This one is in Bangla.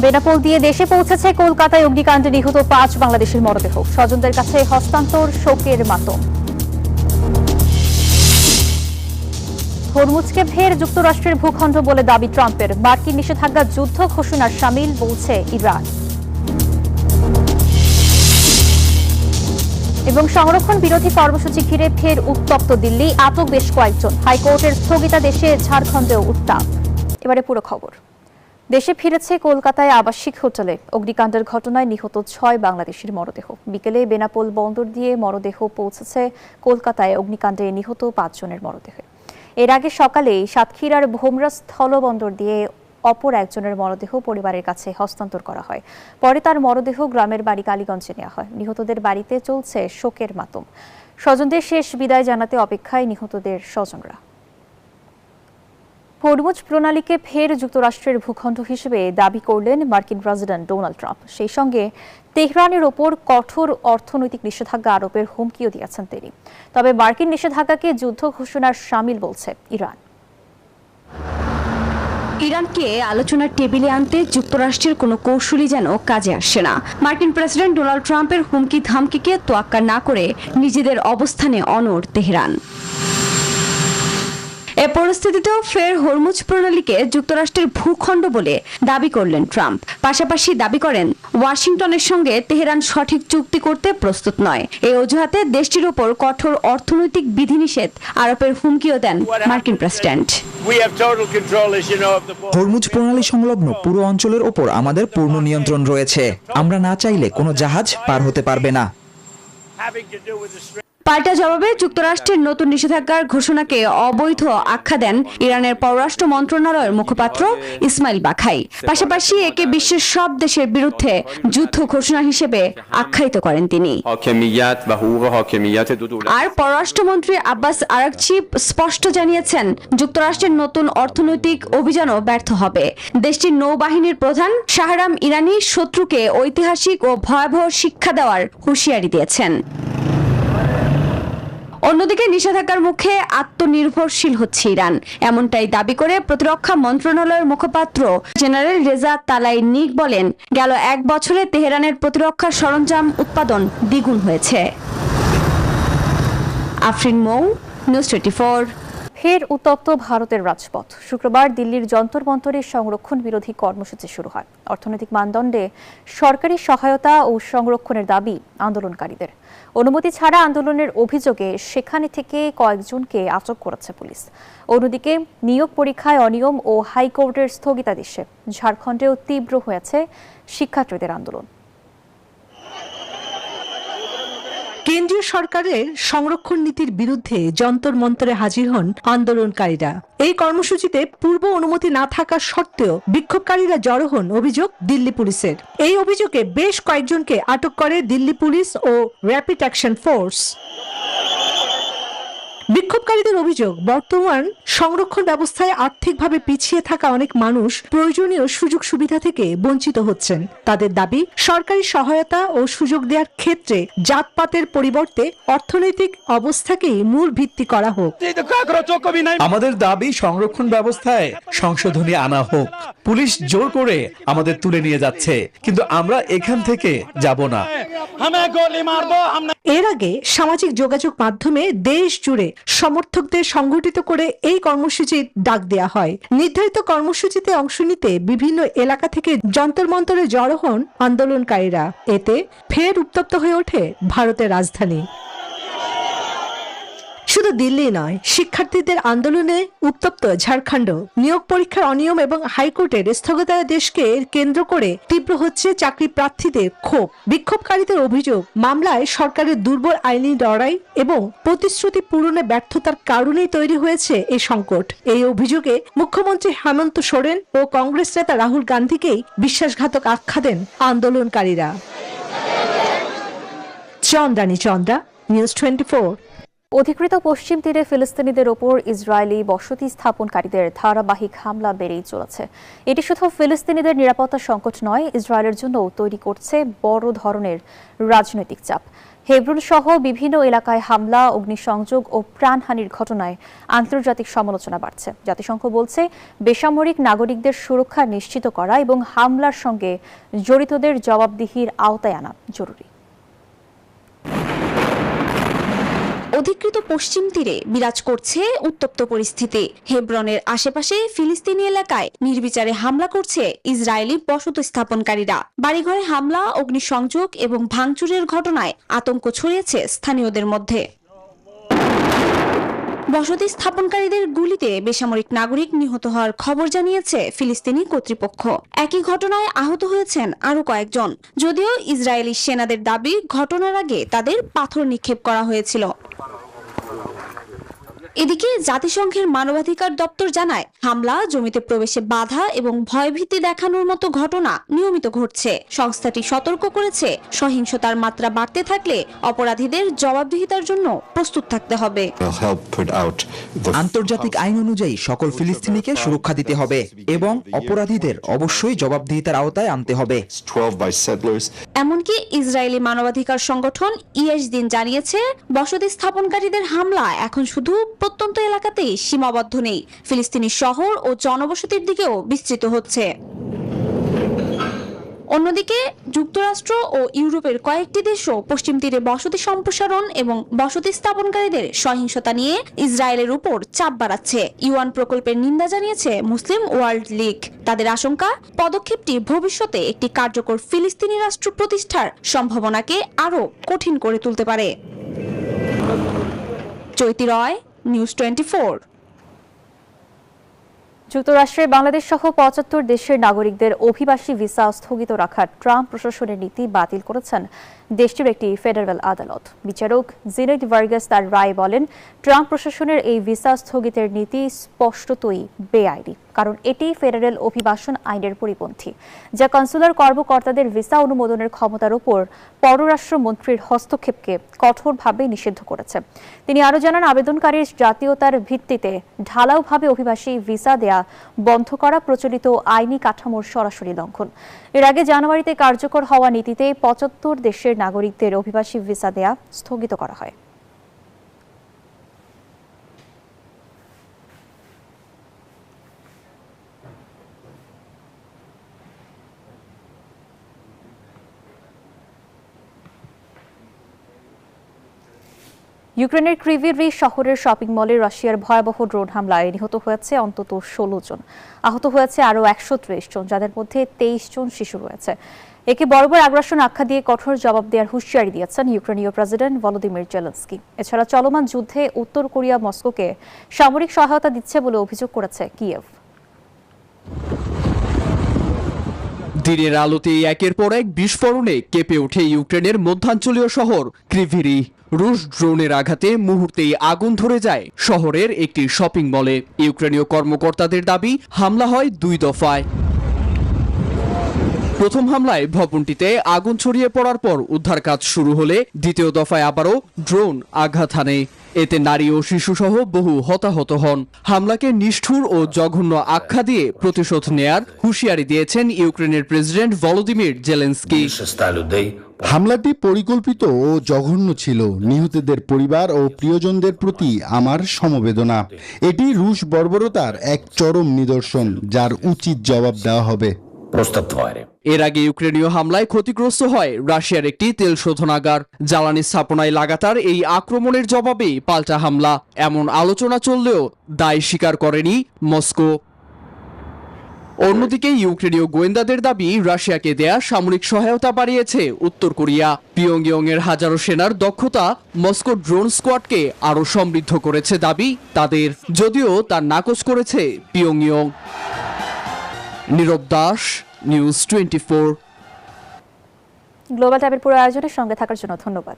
বেনাপোল দিয়ে দেশে পৌঁছেছে কলকাতায় অগ্নিকাণ্ডে নিহত ৫ বাংলাদেশের মরদেহ। স্বজনদের কাছে হস্তান্তর শোকের মাতম। হরমুজকে ফের যুক্তরাষ্ট্রের ভূখণ্ড বলে দাবি ট্রাম্পের। মার্কিন নিষেধাজ্ঞা যুদ্ধ ঘোষণার শামিল বলছে ইরান। এবং সংরক্ষণ বিরোধী কর্মসূচি ঘিরে ফের উত্তপ্ত দিল্লি, আটক বেশ কয়েকজন। হাইকোর্টের স্থগিতাদেশে ঝাড়খণ্ডেও উত্তাপ। এবারে পুরো খবর। দেশে ফিরেছে কলকাতায় আবাসিক হোটেলে অগ্নিকাণ্ডের ঘটনায় নিহত ৬ বাংলাদেশের মরদেহ। বিকেলে বেনাপোল বন্দর দিয়ে মরদেহ পৌঁছেছে কলকাতায় অগ্নিকাণ্ডে নিহত ৫ জনের মরদেহ। এর আগে সকালে সাতক্ষীরার ভোমরা স্থলবন্দর দিয়ে অপর একজনের মরদেহ পরিবারের কাছে হস্তান্তর করা হয়। পরে তার মরদেহ গ্রামের বাড়ি কালীগঞ্জে নেওয়া হয়। নিহতদের বাড়িতে চলছে শোকের মাতম। স্বজনদের শেষ বিদায় জানাতে অপেক্ষায় নিহতদের স্বজনরা। হরমুজ প্রণালীকে ফের যুক্তরাষ্ট্রের ভূখণ্ড হিসেবে দাবি করলেন মার্কিন প্রেসিডেন্ট ডোনাল্ড ট্রাম্প। সেই সঙ্গে তেহরানের ওপর কঠোর অর্থনৈতিক নিষেধাজ্ঞা আরোপের হুমকিও দিয়েছেন তিনি। তবে মার্কিন নিষেধাজ্ঞাকে যুদ্ধ ঘোষণার শামিল বলছে ইরান। ইরানকে আলোচনার টেবিলে আনতে যুক্তরাষ্ট্রের কোনো কৌশলই যেন কাজে আসছে না। মার্কিন প্রেসিডেন্ট ডোনাল্ড ট্রাম্পের হুমকি ধামকিকে তোয়াক্কা না করে নিজেদের অবস্থানে অনড় তেহরান। এ পরিস্থিতিতেও ফের হরমুজ প্রণালীকে যুক্তরাষ্ট্রের ভূখণ্ড বলে দাবি করলেন ট্রাম্প। পাশাপাশি দাবি করেন ওয়াশিংটনের সঙ্গে তেহরান সঠিক চুক্তি করতে প্রস্তুত নয়। এই অজুহাতে দেশটির ওপর কঠোর অর্থনৈতিক বিধিনিষেধ আরোপের হুমকিও দেন মার্কিন প্রেসিডেন্ট। হরমুজ প্রণালী সংলগ্ন পুরো অঞ্চলের ওপর আমাদের পূর্ণ নিয়ন্ত্রণ রয়েছে। আমরা না চাইলে কোনো জাহাজ পার হতে পারবে না। পাল্টা জবাবে যুক্তরাষ্ট্রের নতুন নিষেধাজ্ঞার ঘোষণাকে অবৈধ আখ্যা দেন ইরানের পররাষ্ট্র মন্ত্রণালয়ের মুখপাত্র ইসমাইল বাখাই। পাশাপাশি একে বিশ্বের সব দেশের বিরুদ্ধে যুদ্ধ ঘোষণা হিসেবে আখ্যায়িত করেন তিনি। আর পররাষ্ট্রমন্ত্রী আব্বাস আরাকচি স্পষ্ট জানিয়েছেন, যুক্তরাষ্ট্রের নতুন অর্থনৈতিক অভিযানও ব্যর্থ হবে। দেশটির নৌবাহিনীর প্রধান শাহরাম ইরানি শত্রুকে ঐতিহাসিক ও ভয়াবহ শিক্ষা দেওয়ার হুঁশিয়ারি দিয়েছেন। অন্যদিকে নিষেধাজ্ঞার মুখে আত্মনির্ভরশীল হচ্ছে ইরান, এমনটাই দাবি করে প্রতিরক্ষা মন্ত্রণালয়ের মুখপাত্র জেনারেল রেজা তালাইনিক বলেন, গেল ১ বছরে তেহরানের প্রতিরক্ষা সরঞ্জাম উৎপাদন দ্বিগুণ হয়েছে। আফরিন মৌ, নিউজ 24। ফের উত্তপ্ত ভারতের রাজপথ। শুক্রবার দিল্লির যন্তর মন্তরে সংরক্ষণ বিরোধী কর্মসূচি শুরু হয়। অর্থনৈতিক মানদণ্ডে সরকারি সহায়তা ও সংরক্ষণের দাবি আন্দোলনকারীদের। অনুমতি ছাড়া আন্দোলনের অভিযোগে সেখানে থেকে কয়েকজনকে আটক করেছে পুলিশ। অন্যদিকে নিয়োগ পরীক্ষায় অনিয়ম ও হাইকোর্টের স্থগিতাদেশে ঝাড়খণ্ডেও তীব্র হয়েছে শিক্ষার্থীদের আন্দোলন। কেন্দ্রীয় সরকারের সংরক্ষণ নীতির বিরুদ্ধে যন্তর মন্তরে হাজির হন আন্দোলনকারীরা। এই কর্মসূচিতে পূর্ব অনুমতি না থাকা সত্ত্বেও বিক্ষোভকারীরা জড়ো হন অভিযোগ দিল্লি পুলিশের। এই অভিযোগে বেশ কয়েকজনকে আটক করে দিল্লি পুলিশ ও র্যাপিড অ্যাকশন ফোর্স। বিক্ষোভকারীদের অভিযোগ, বর্তমান সংরক্ষণ ব্যবস্থায় আর্থিকভাবে পিছিয়ে থাকা অনেক মানুষ প্রয়োজনীয় সুযোগ সুবিধা থেকে বঞ্চিত হচ্ছেন। তাদের দাবি, সরকারি সহায়তা ও সুযোগ দেওয়ার ক্ষেত্রে জাতপাতের পরিবর্তে অর্থনৈতিক অবস্থাকেই মূল ভিত্তি করা হোক। আমাদের দাবি সংরক্ষণ ব্যবস্থায় সংশোধনী আনা হোক। পুলিশ জোর করে আমাদের তুলে নিয়ে যাচ্ছে, কিন্তু আমরা এখান থেকে যাব না। এর আগে সামাজিক যোগাযোগ মাধ্যমে দেশ জুড়ে সমর্থকদের সংগঠিত করে এই কর্মসূচির ডাক দেয়া হয়। নির্ধারিত কর্মসূচিতে অংশ নিতে বিভিন্ন এলাকা থেকে যন্তর মন্তরে জড়ো হন আন্দোলনকারীরা। এতে ফের উত্তপ্ত হয়ে ওঠে ভারতের রাজধানী। শুধু দিল্লি নয়, শিক্ষার্থীদের আন্দোলনে উত্তপ্ত ঝাড়খণ্ড। নিয়োগ পরীক্ষার অনিয়ম এবং হাইকোর্টের স্থগিতাদেশকে কেন্দ্র করে তীব্র হচ্ছে চাকরি প্রার্থীদের ক্ষোভ। বিক্ষোভকারীদের অভিযোগ, মামলায় সরকারের দুর্বল আইনি লড়াই এবং প্রতিশ্রুতি পূরণে ব্যর্থতার কারণেই তৈরি হয়েছে এই সংকট। এই অভিযোগে মুখ্যমন্ত্রী হেমন্ত সোরেন ও কংগ্রেস নেতা রাহুল গান্ধীকেই বিশ্বাসঘাতক আখ্যা দেন আন্দোলনকারীরা। চন্দ্রা, নিউজ 24। অধিকৃত পশ্চিম তীরে ফিলিস্তিনিদের ওপর ইসরায়েলি বসতি স্থাপনকারীদের ধারাবাহিক হামলা বেড়েই চলেছে। এটি শুধু ফিলিস্তিনিদের নিরাপত্তা সংকট নয়, ইসরায়েলের জন্য তৈরি করছে বড় ধরনের রাজনৈতিক চাপ। হেব্রন সহ বিভিন্ন এলাকায় হামলা, অগ্নিসংযোগ ও প্রাণহানির ঘটনায় আন্তর্জাতিক সমালোচনা বাড়ছে। জাতিসংঘ বলছে, বেসামরিক নাগরিকদের সুরক্ষা নিশ্চিত করা এবং হামলার সঙ্গে জড়িতদের জবাবদিহির আওতায় আনা জরুরি। অধিকৃত পশ্চিম তীরে বিরাজ করছে উত্তপ্ত পরিস্থিতি। হেব্রনের আশেপাশে ফিলিস্তিনি এলাকায় নির্বিচারে হামলা করছে ইসরায়েলি বসতি স্থাপনকারীরা। বাড়িঘরে হামলা, অগ্নিসংযোগ এবং ভাঙচুরের ঘটনায় আতঙ্ক ছড়িয়েছে স্থানীয়দের মধ্যে। বসতি স্থাপনকারীদের গুলিতে বেসামরিক নাগরিক নিহত হওয়ার খবর জানিয়েছে ফিলিস্তিনি কর্তৃপক্ষ। একই ঘটনায় আহত হয়েছেন আরো কয়েকজন। যদিও ইসরায়েলি সেনাদের দাবি, ঘটনার আগে তাদের পাথর নিক্ষেপ করা হয়েছিল। এদিকে জাতিসংঘের মানবাধিকার দপ্তর জানায়, হামলা, জমিতে প্রবেশে বাধা এবং ভয়ভীতি দেখানোর মতো ঘটনা নিয়মিত ঘটছে। সংস্থাটি সতর্ক করেছে, সহিংসতার মাত্রা বাড়তে থাকলে অপরাধীদের জবাবদিহিতার জন্য প্রস্তুত থাকতে হবে। আন্তর্জাতিক আইন অনুযায়ী সকল ফিলিস্তিনিকে সুরক্ষা দিতে হবে এবং অপরাধীদের অবশ্যই জবাবদিহিতার আওতায় আনতে হবে। এমনকি ইসরায়েলি মানবাধিকার সংগঠন ইয়েশদিন জানিয়েছে, বসতি স্থাপনকারীদের হামলা এখন শুধু প্রত্যন্ত এলাকাতেই সীমাবদ্ধ নেই, ফিলিস্তিনি শহর ও জনবসতির দিকেও বিস্তৃত হচ্ছে। অন্যদিকে যুক্তরাষ্ট্র ও ইউরোপের কয়েকটি দেশও পশ্চিম তীরে বসতি সম্প্রসারণ এবং বসতি স্থাপনকারীদের সহিংসতা নিয়ে ইসরায়েলের উপর চাপ বাড়াচ্ছে। ইউএন প্রকল্পের নিন্দা জানিয়েছে মুসলিম ওয়ার্ল্ড লীগ। তাদের আশঙ্কা, পদক্ষেপটি ভবিষ্যতে একটি কার্যকর ফিলিস্তিনি রাষ্ট্র প্রতিষ্ঠার সম্ভাবনাকে আরও কঠিন করে তুলতে পারে। চৈতি রয়, নিউজ 24। যুক্তরাষ্ট্রের বাংলাদেশ সহ ৭৫ দেশের নাগরিকদের অভিবাসী ভিসা স্থগিত রাখার ট্রাম্প প্রশাসনের নীতি বাতিল করেছেন দেশটির একটি ফেডারেল আদালত। বিচারক জিনেট ভার্গাস তার রায়ে বলেন, ট্রাম্প প্রশাসনের এই ভিসা স্থগিতের নীতি স্পষ্টতই বেআইনি, কারণ এটি ফেডারেল অভিবাসন আইনের পরিপন্থী, যা কনসুলার কর্মকর্তাদের ভিসা অনুমোদনের ক্ষমতার উপর পররাষ্ট্রমন্ত্রীর হস্তক্ষেপকে কঠোরভাবে নিষিদ্ধ করেছে। তিনি আরও জানান, আবেদনকারীর জাতীয়তার ভিত্তিতে ঢালাওভাবে অভিবাসী ভিসা দেয়া বন্ধ করা প্রচলিত আইনি কাঠামোর সরাসরি লঙ্ঘন। এর আগে জানুয়ারিতে কার্যকর হওয়া নীতিতে ৭৫ দেশের নাগরিকদের অভিবাসী ভিসা দেয়া স্থগিত করা হয়। ইউক্রেনের ক্রিভিরি শহরের শপিং মলে রাশিয়ার ভয়াবহ ড্রোন হামলায় নিহত হয়েছে অন্তত ১৬ জন, আহত হয়েছে আরও ১৩০ জন, যাদের মধ্যে ২৩ জন শিশু রয়েছে। একে বর্বর আগ্রাসন আখ্যা দিয়ে কঠোর জবাব দেওয়ার হুঁশিয়ারি দিয়েছেন ইউক্রেনীয় প্রেসিডেন্ট ভলোদিমির জেলেনস্কি। এছাড়া চলমান যুদ্ধে উত্তর কোরিয়া মস্কোকে সামরিক সহায়তা দিচ্ছে বলে অভিযোগ করেছে কিয়েভ। দিনের আলোতে একের পর এক বিস্ফোরণে কেঁপে ওঠে ইউক্রেনের মধ্যাঞ্চলীয় শহর ক্রিভিরি। রুশ ড্রোনের আঘাতে মুহূর্তেই আগুন ধরে যায় শহরের একটি শপিং মলে। ইউক্রেনীয় কর্মকর্তাদের দাবি, হামলা হয় ২ দফায়। প্রথম হামলায় ভবনটিতে আগুন ছড়িয়ে পড়ার পর উদ্ধার কাজ শুরু হলে দ্বিতীয় দফায় আবারও ড্রোন আঘাত হানে। এতে নারী ও শিশুসহ বহু হতাহত হন। হামলাকে নিষ্ঠুর ও জঘন্য আখ্যা দিয়ে প্রতিশোধ নেয়ার হুঁশিয়ারি দিয়েছেন ইউক্রেনের প্রেসিডেন্ট ভলোদিমির জেলেনস্কি। হামলাটি পরিকল্পিত ও জঘন্য ছিল। নিহতদের পরিবার ও প্রিয়জনদের প্রতি আমার সমবেদনা। এটি রুশ বর্বরতার এক চরম নিদর্শন, যার উচিত জবাব দেওয়া হবে। এর আগে ইউক্রেনীয় হামলায় ক্ষতিগ্রস্ত হয় রাশিয়ার একটি তেল শোধনাগার। জ্বালানি স্থাপনায় লাগাতার এই আক্রমণের জবাবে পাল্টা হামলা, এমন আলোচনা চললেও দায় স্বীকার করেনি মস্কো। অন্যদিকে ইউক্রেনীয় গোয়েন্দাদের দাবি, রাশিয়াকে দেয়া সামরিক সহায়তা বাড়িয়েছে উত্তর কোরিয়া। পিয়ংইয়ং এর হাজারো সেনার দক্ষতা মস্কো ড্রোন স্কোয়াডকে আরও সমৃদ্ধ করেছে দাবি তাদের, যদিও তা নাকচ করেছে পিয়ংইয়ং। নীরব দাস, নিউজ 24। গ্লোবাল টাইমের পুরো আয়োজনের সঙ্গে থাকার জন্য ধন্যবাদ।